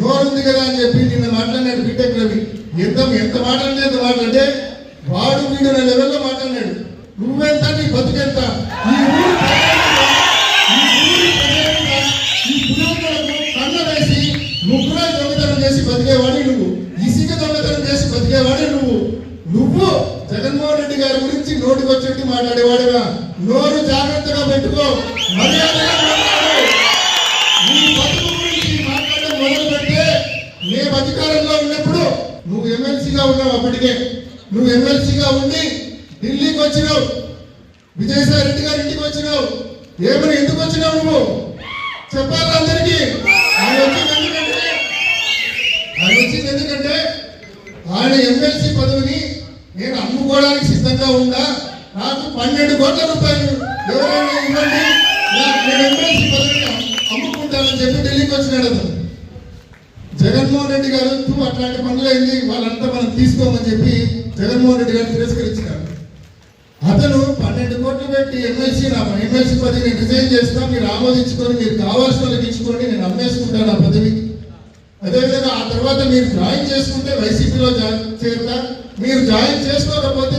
నోరుంది కదా అని చెప్పి నిన్న మాట్లాడినాడు బీటెక్ రవి. ఎంత మాట్లాడితే వాడు వీడు నా లెవెల్లో మాట్లాడినాడు. నువ్వెంత, నీ బతుకెంత, ఈ పునరుద్ధరణకు కన్న వేసి ముగ్గురు దొంగతనం చేసి బతికేవాడి నువ్వు, ఇసుక దొంగతనం చేసి బతికేవాడి నువ్వు జగన్మోహన్ రెడ్డి గారి గురించి నోటికొచ్చేట్టు మాట్లాడేవాడుగా. నోరు జాగ్రత్తగా పెట్టుకో, మర్యాదగా మాట్లాడు. నీ బతుకు గురించి మాట్లాడడం మొదలు పెడితే మేము అధికారంలో ఉన్నప్పుడు నువ్వు ఎమ్మెల్సీగా ఉన్నావు. అప్పటికే నువ్వు ఎమ్మెల్సీగా ఉండి ఢిల్లీకి వచ్చినావు, విజయసాయి రెడ్డి గారి ఇంటికి వచ్చినావు. ఏమని ఎందుకు వచ్చినావు నువ్వు చెప్పాలి అందరికీ. ఆయన వచ్చింది ఎందుకంటే ఆయన ఎమ్మెల్సీ పదవిని నేను అమ్ముకోవడానికి సిద్ధంగా ఉందా, నాకు 12 కోట్ల రూపాయలు ఎవరైనా ఇవ్వండి, నేను ఎమ్మెల్సీ పదవిని అమ్ముకుంటానని చెప్పి ఢిల్లీకి వచ్చినాడు అతను. జగన్మోహన్ రెడ్డి గారు అట్లాంటి పనులైంది వాళ్ళంతా మనం తీసుకోమని చెప్పి జగన్మోహన్ రెడ్డి గారు తిరస్కరించినారు. అతను 12 కోట్లు పెట్టి ఎమ్మెల్సీ పదవి నేను రిజైన్ చేస్తా, మీరు ఆమోదించుకొని మీరు కావాల్సిన వాళ్ళకి ఇచ్చుకోండి, నేను అమ్మేసుకుంటాను ఆ పదవి. అదేవిధంగా ఆ తర్వాత మీరు జాయిన్ చేసుకుంటే వైసీపీలో చేరుతా, మీరు జాయిన్ చేసుకోకపోతే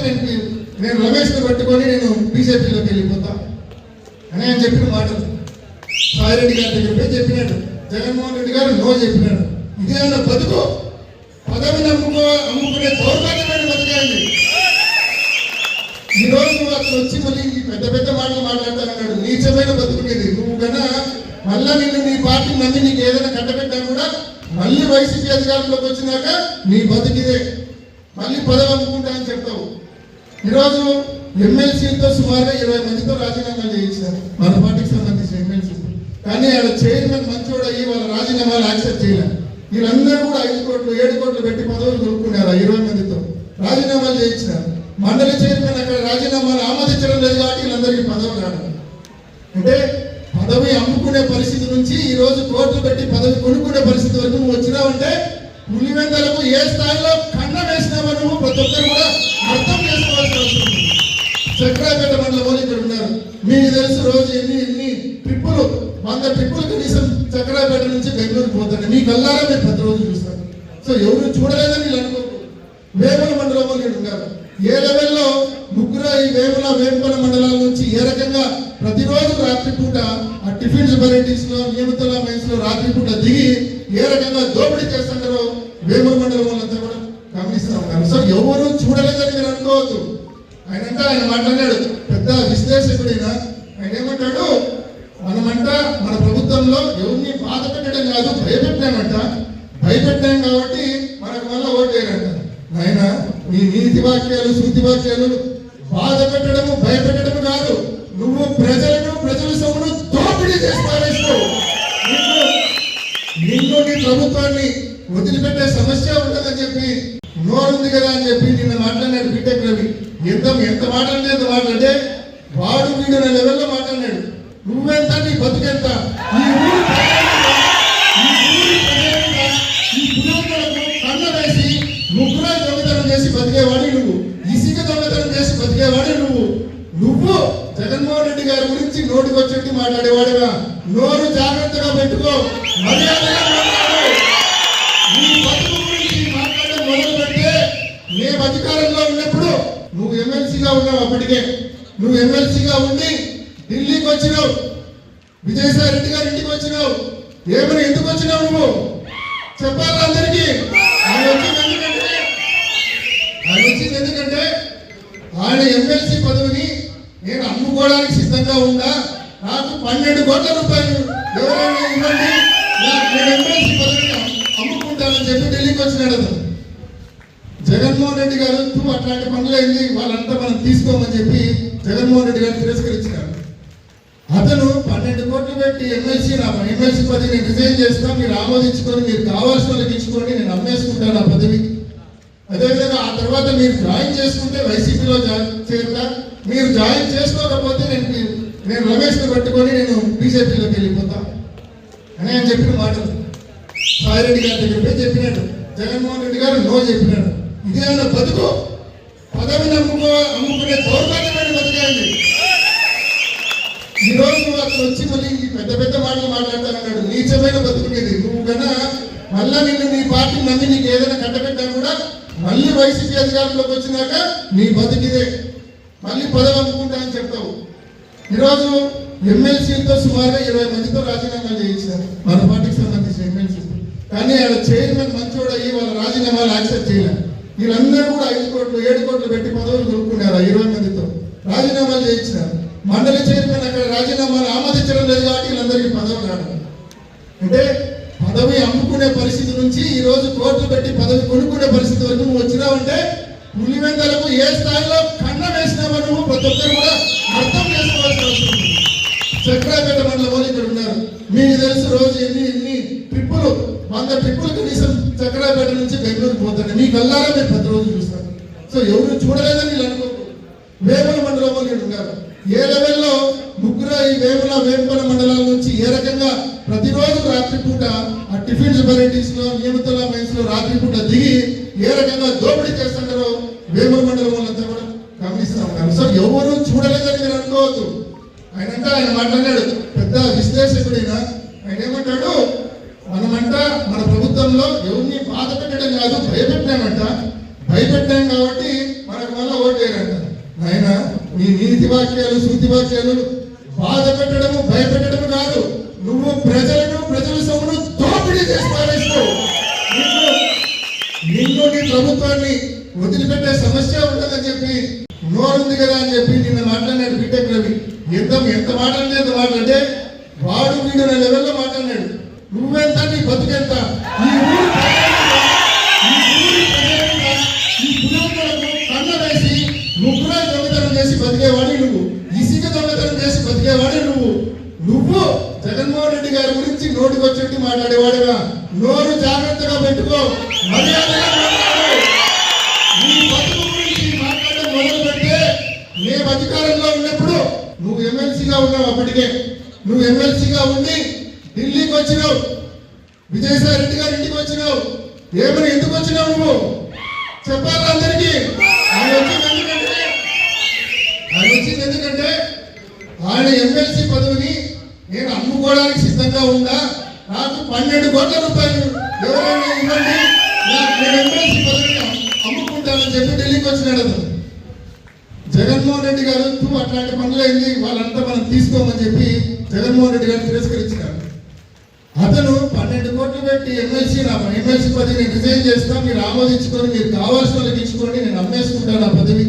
నేను రమేష్ని పట్టుకొని నేను బీజేపీలోకి వెళ్ళిపోతా అని ఆయన చెప్పిన మాటలు సాయిరెడ్డి గారి దగ్గర పోయి చెప్పినాడు. జగన్మోహన్ రెడ్డి గారు నో చెప్పినాడు. ఇదేమన్నా బతుకు, పదవిని అమ్ముకునే దౌర్భాగ్యమైన బతికేయండి. ఈ రోజు నువ్వు అతను వచ్చి మళ్ళీ పెద్ద మాటలు మాట్లాడతానన్నాడు. నీచమైన బతుకునేది నువ్వు కన్నా మళ్ళా నిన్ను నీ పార్టీ నమ్మి నీకు ఏదైనా కట్టబెట్టా కూడా మళ్ళీ వైసీపీ అధికారంలోకి వచ్చినాక నీ బతికిదే, మళ్ళీ పదవి అమ్ముకుంటా అని చెప్తావు. ఈరోజు ఎమ్మెల్సీతో సుమారుగా 20 మందితో రాజీనామాలు చేయించారు మన పార్టీకి సంబంధించిన ఎమ్మెల్సీ. కానీ ఆడ చైర్మన్ మంచోడు అయ్యి వాళ్ళ రాజీనామాలు యాక్సెప్ట్ చేయలేదు. వీళ్ళందరూ కూడా 5 కోట్లు 7 కోట్లు పెట్టి పదవులు కొనుక్కున్నారు. 20 మందితో రాజీనామాలు చేయించినారు. మండలి చైర్మన్ అక్కడ రాజీనామాలు ఆమోదించడం లేదు కాబట్టి వీళ్ళందరికీ పదవులు రావడం. అంటే పదవి అమ్ముకునే పరిస్థితి నుంచి ఈ రోజు కోర్టు పెట్టి పదవి కొనుక్కునే పరిస్థితి వరకు నువ్వు వచ్చినావంటే పులివెందలకు ఏ స్థాయిలో కన్న వేసినావో నువ్వు ప్రతి ఒక్కరు కూడా అర్థం చేసుకోవాల్సిన అవసరం ఉంది. చక్రాపేట మండలం వాళ్ళు ఇక్కడ ఉన్నారు. మీకు తెలుసు రోజు ఎన్ని ట్రిప్పులు 100 ట్రిప్పులు కనీసం చక్రాపేట నుంచి బెంగళూరు పోతాడు. మీ కల్లారా మీరు ప్రతి రోజు చూస్తారు. సో ఎవరు చూడలేదని వీళ్ళు అనుకోరు. వేముల మండలం వాళ్ళు ఇక్కడ ఉన్నారు. ఏ లెవెల్లో ముగ్గురు ఈ వేముల మండలాల నుంచి ఏ రకంగా ప్రతిరోజు రాత్రిపూట ఆ టిఫిన్స్ వెరైటీస్ లో నియమితుల మైన్స్ లో రాత్రిపూట దిగి ఏ రకంగా దోపిడీ చేస్తుంటారో వేముల మండలం వాళ్ళంతా కూడా గమనిస్తూ ఉన్నారు. సో ఎవరు చూడలేదని మీరు అనుకోవద్దు. ఆయన మాట్లాడాడు పెద్ద విశ్లేషకుడైనా. ఆయన ఏమంటాడు, మన ప్రభుత్వంలో ఎవరిని బాధ పెట్టడం కాదు భయపెట్టాం కాబట్టి మనకు వల్ల ఓటేయాలంట. ఆయన నీ నీతి వాక్యాలు శృతి వాక్యాలు బాధ పెట్టడము భయపెట్టడము కాదు, నువ్వు ప్రజల సొమ్మును దోపిడీ చేస్తావు. నిన్ను నీ ప్రభుత్వాన్ని వదిలిపెట్టే సమస్య ఉండదని చెప్పి నోరుంది కదా అని చెప్పి నిన్న మాట్లాడినాడు బీటెక్ రవి. ఎంత మాట్లాడితే వాడు వీడు నా లెవెల్లో మాట్లాడినాడు. నువ్వెంత, నీ బతుకెంత, ఈ పునరుద్ధరణకు కన్న వేసి ముగ్గురు దొంగతనం చేసి బతికేవాడి నువ్వు, ఇసుక దొంగతనం చేసి బతికేవాడి నువ్వు జగన్మోహన్ రెడ్డి గారి గురించి నోటికొచ్చేట్టు మాట్లాడేవాడుగా. నోరు జాగ్రత్తగా పెట్టుకో, మర్యాదగా మాట్లాడు. నీ బతుకు గురించి మాట్లాడడం మొదలు పెడితే మేము అధికారంలో ఉన్నప్పుడు నువ్వు ఎమ్మెల్సీగా ఉన్నావు. అప్పటికే నువ్వు ఎమ్మెల్సీగా ఉండి ఢిల్లీకి వచ్చినావు, విజయసాయి రెడ్డి గారి ఇంటికి వచ్చినావు. ఏమని ఎందుకు వచ్చినావు నువ్వు చెప్పాలి అందరికీ. ఆయన వచ్చింది ఎందుకంటే ఆయన ఎమ్మెల్సీ పదవిని నేను అమ్ముకోవడానికి సిద్ధంగా ఉందా, నాకు 12 కోట్ల రూపాయలు ఎవరైనా ఇవ్వండి, నేను ఎమ్మెల్సీ పదవిని అమ్ముకుంటానని చెప్పి ఢిల్లీకి వచ్చినాడు అతను. జగన్మోహన్ రెడ్డి గారు అట్లాంటి పనులైంది వాళ్ళంతా మనం తీసుకోమని చెప్పి జగన్మోహన్ రెడ్డి గారు తిరస్కరించినారు. అతను 12 కోట్లు పెట్టి ఎమ్మెల్సీ పదవి నేను రిజైన్ చేస్తా, మీరు ఆమోదించుకొని మీరు కావాల్సిన వాళ్ళకి ఇచ్చుకోండి, నేను అమ్మేసుకుంటాను ఆ పదవి. అదేవిధంగా ఆ తర్వాత మీరు జాయిన్ చేసుకుంటే వైసీపీలో చేరుతా, మీరు జాయిన్ చేసుకోకపోతే నేను రమేష్ని పట్టుకొని నేను బీజేపీలోకి వెళ్ళిపోతా అని ఆయన చెప్పిన మాటలు సాయిరెడ్డి గారి దగ్గర పోయి చెప్పినాడు. జగన్మోహన్ రెడ్డి గారు నో చెప్పినాడు. ఇదేమన్నా బతుకు, పదవిని అమ్ముకునే దౌర్భాగ్యమైన బతికేయండి. ఈ రోజు నువ్వు అతను వచ్చి మళ్ళీ పెద్ద మాటలు మాట్లాడతానన్నాడు. నీచమైన బతుకునేది నువ్వు కన్నా మళ్ళా నిన్ను నీ పార్టీ నమ్మి నీకు ఏదైనా కట్టబెట్టా కూడా మళ్ళీ వైసీపీ అధికారంలోకి వచ్చినాక నీ బతికిదే మళ్ళీ పదవి అమ్ముకుంటా అని చెప్తావు. ఈరోజు ఎమ్మెల్సీలతో సుమారుగా 20 మందితో రాజీనామాలు చేయించారు మన పార్టీకి సంబంధించిన ఎమ్మెల్సీ. కానీ ఆడ చైర్మన్ మంచోడు అయ్యి వాళ్ళ రాజీనామాలు యాక్సెప్ట్ చేయలేదు. వీళ్ళందరూ కూడా 5 కోట్లు 7 కోట్లు పెట్టి పదవులు కొనుక్కున్నారు. 20 మందితో రాజీనామాలు చేయించినారు. మండలి చైర్మన్ అక్కడ రాజీనామాలు ఆమోదించడం లేదు కాబట్టి వీళ్ళందరికీ పదవులు రావడం. అంటే పదవి అమ్ముకునే పరిస్థితి నుంచి ఈ రోజు కోర్టు పెట్టి పదవి కొనుక్కునే పరిస్థితి వరకు నువ్వు వచ్చినావంటే పులివెందలకు ఏ స్థాయిలో కన్న వేసినావో నువ్వు ప్రతి ఒక్కరు కూడా అర్థం చేసుకోవాల్సిన అవసరం ఉంది. చక్రాపేట మండలం వాళ్ళు ఇక్కడ ఉన్నారు. మీకు తెలుసు రోజు ఎన్ని ట్రిప్పులు 100 ట్రిప్పులు కనీసం చక్రాపేట నుంచి బెంగళూరు పోతాడు. మీ కల్లారా మీరు ప్రతి రోజు చూస్తారు. సో ఎవరు చూడలేదని వీళ్ళు అనుకోకు. వేముల మండలం వాళ్ళు ఇక్కడ ఉన్నారు. ఏ లెవెల్లో ముగ్గురు ఈ వేముల మండలాల నుంచి ఏ రకంగా ప్రతిరోజు రాత్రిపూట ఆ టిఫిన్స్ వెరైటీస్ లో నియమితుల మైన్స్ లో రాత్రిపూట దిగి ఏ రకంగా దోపిడీ చేస్తుంటారో వేముల మండలం వాళ్ళంతా కూడా గమనిస్తూ ఉన్నారు. సో ఎవరు చూడలేదని మీరు అనుకోవద్దు. ఆయన మాట్లాడాడు పెద్ద విశ్లేషకుడైనా. ఆయన ఏమంటాడు, మనమంట మన ప్రభుత్వంలో ఎవరిని బాధ పెట్టడం కాదు భయపెట్టాం కాబట్టి మనకు మళ్ళీ ఓటేయాలంట. ఆయన నీ నీతి వాక్యాలు సూతి వాక్యాలు బాధ పెట్టడము భయపెట్టడము కాదు. నువ్వు ప్రజల సొమ్మును దోపిడీ చేసి పారేస్తావు. నిన్ను నీ ప్రభుత్వాన్ని వదిలిపెట్టే సమస్య ఉండదని చెప్పి నోరుంది కదా అని చెప్పి నిన్న మాట్లాడినాడు బీటెక్ రవి. ఎంత మాట్లాడితే వాడు వీడు లెవెల్లో మాట్లాడినాడు. నువ్వెంత నీ బతుకెంత? ఈ ఊరు కన్న వేసి ముగ్గురు దొంగతనం చేసి బతికేవాడి నువ్వు, ఇసుక దొంగతనం చేసి బతికేవాడి నువ్వు జగన్మోహన్ రెడ్డి గారి గురించి నోటికొచ్చేట్టు మాట్లాడేవాడుగా. నోరు జాగ్రత్తగా పెట్టుకో, మర్యాదగా మాట్లాడు. నీ బతుకు గురించి మాట్లాడడం మొదలు పెడితే మేము అధికారంలో ఉన్నప్పుడు నువ్వు ఎమ్మెల్సీగా ఉన్నావు. అప్పటికే నువ్వు ఎమ్మెల్సీగా ఉండి ఢిల్లీకి వచ్చినావు, విజయసాయి రెడ్డి గారి ఇంటికి వచ్చినావు. ఏమని ఎందుకు వచ్చినావు నువ్వు చెప్పాలి అందరికీ. ఆయన వచ్చింది ఎందుకంటే ఆయన ఎమ్మెల్సీ పదవిని నేను అమ్ముకోవడానికి సిద్ధంగా ఉందా, నాకు 12 కోట్ల రూపాయలు ఎవరైనా ఇవ్వండి, నేను ఎమ్మెల్సీ పదవిని అమ్ముకుంటానని చెప్పి ఢిల్లీకి వచ్చినాడు అతను. జగన్మోహన్ రెడ్డి గారు అట్లాంటి పనులైంది వాళ్ళంతా మనం తీసుకోమని చెప్పి జగన్మోహన్ రెడ్డి గారు తిరస్కరించినారు. అతను 12 కోట్లు పెట్టి ఎమ్మెల్సీ పదవి నేను రిజైన్ చేస్తా, మీరు ఆమోదించుకొని మీరు కావాల్సిన వాళ్ళకి ఇచ్చుకోండి, నేను అమ్మేసుకుంటాను ఆ పదవి.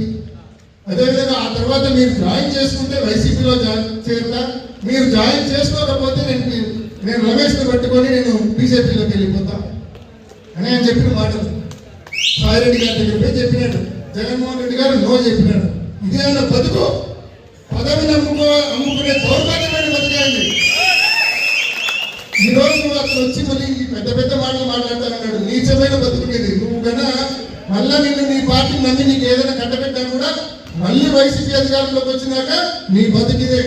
అదేవిధంగా ఆ తర్వాత మీరు జాయిన్ చేసుకుంటే వైసీపీలో చేరుతా, మీరు జాయిన్ చేసుకోకపోతే నేను రమేష్ని పట్టుకొని నేను బీజేపీలోకి వెళ్ళిపోతా అని ఆయన చెప్పిన మాటలు. సాయిరెడ్డి గారి దగ్గర పోయి చెప్పినాడు. జగన్మోహన్ రెడ్డి గారు నో చెప్పినాడు. ఇదే ఆయన బతుకు. పదవిని అమ్ముకునే దౌర్భాగ్యమైన బతికేయండి. ఈ రోజు అతను వచ్చి మళ్ళీ పెద్ద మాటలు మాట్లాడతానన్నాడు. నీచమైన బతుకునేది. నువ్వు కన్నా మళ్ళా నిన్ను నీ పార్టీ నమ్మి నీకు ఏదైనా కట్టబెట్టా కూడా మళ్ళీ వైసీపీ అధికారంలోకి వచ్చినాక నీ బతికిదే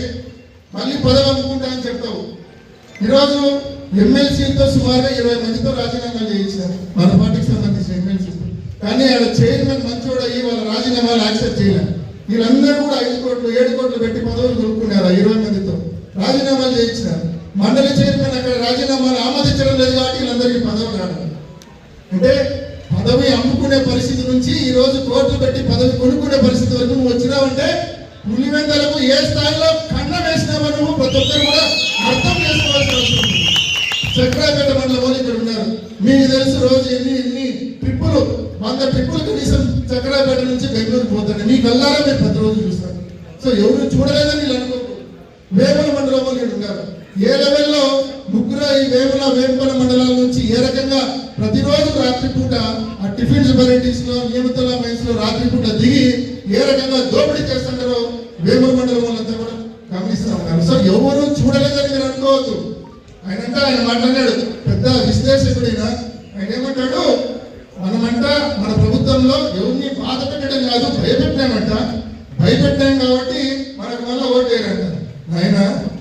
మళ్ళీ పదవి అమ్ముకుంటా అని చెప్తావు. ఈరోజు ఎమ్మెల్సీలతో సుమారుగా 20 మందితో రాజీనామాలు చేయించారు మన పార్టీకి సంబంధించిన ఎమ్మెల్సీ. కానీ ఆడ చైర్మన్ మంచోడు అయ్యి వాళ్ళ రాజీనామాలు యాక్సెప్ట్ చేయలేదు. వీళ్ళందరూ కూడా 5 కోట్లు 7 కోట్లు పెట్టి పదవులు కొనుక్కున్నారు. 20 మందితో రాజీనామాలు చేయించినారు. మండలి చైర్మన్ అక్కడ రాజీనామాలు ఆమోదించడం లేదు కాబట్టి వీళ్ళందరికీ పదవులు రావడం. అంటే పదవి అమ్ముకునే పరిస్థితి నుంచి ఈ రోజు కోర్టు పెట్టి పదవి కొనుక్కునే పరిస్థితి వరకు నువ్వు వచ్చినావంటే పులివెందలకు ఏ స్థాయిలో కన్న వేసినావో నువ్వు ప్రతి ఒక్కరు కూడా అర్థం చేసుకోవాల్సిన అవసరం ఉంది. చక్రాపేట మండలం వాళ్ళు ఇక్కడ ఉన్నారు. మీకు తెలుసు రోజు ఎన్ని ట్రిప్పులు 100 ట్రిప్పులు కనీసం చక్రాపేట నుంచి బెంగళూరు పోతాడు. మీ కల్లారా మీరు ప్రతి రోజు చూస్తారు. సో ఎవరు చూడలేదని వీళ్ళు అనుకోకు. వేముల మండలం వాళ్ళు ఇక్కడ ఉన్నారు. ఏ లెవెల్లో ముగ్గురు ఈ వేముల మండలాల నుంచి ఏ రకంగా ప్రతిరోజు రాత్రిపూట ఆ టిఫిన్స్ వెరైటీస్ లో నియమితుల మైన్స్ లో రాత్రిపూట దిగి ఏ రకంగా దోపిడీ చేస్తుంటారో వేముల మండలం వాళ్ళంతా కూడా గమనిస్తూ ఉన్నారు. సో ఎవరు చూడలేదని మీరు అనుకోవద్దు. ఆయన మాట్లాడాడు పెద్ద విశ్లేషకుడైనా. ఆయన ఏమంటాడు, మనమంట మన ప్రభుత్వంలో ఎవరిని బాధ పెట్టడం కాదు భయపెట్టాం కాబట్టి మనకు మళ్ళీ ఓటేయాలంట. ఆయన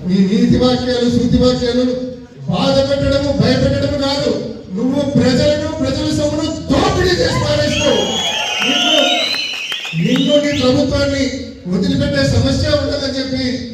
నీ నీతి వాక్యాలు సూతి వాక్యాలు బాధ పెట్టడము భయపెట్టడము కాదు. నువ్వు ప్రజల సొమ్మును దోపిడీ చేసి పారేస్తావు. నిన్ను నీ ప్రభుత్వాన్ని వదిలిపెట్టే సమస్య ఉండదని చెప్పి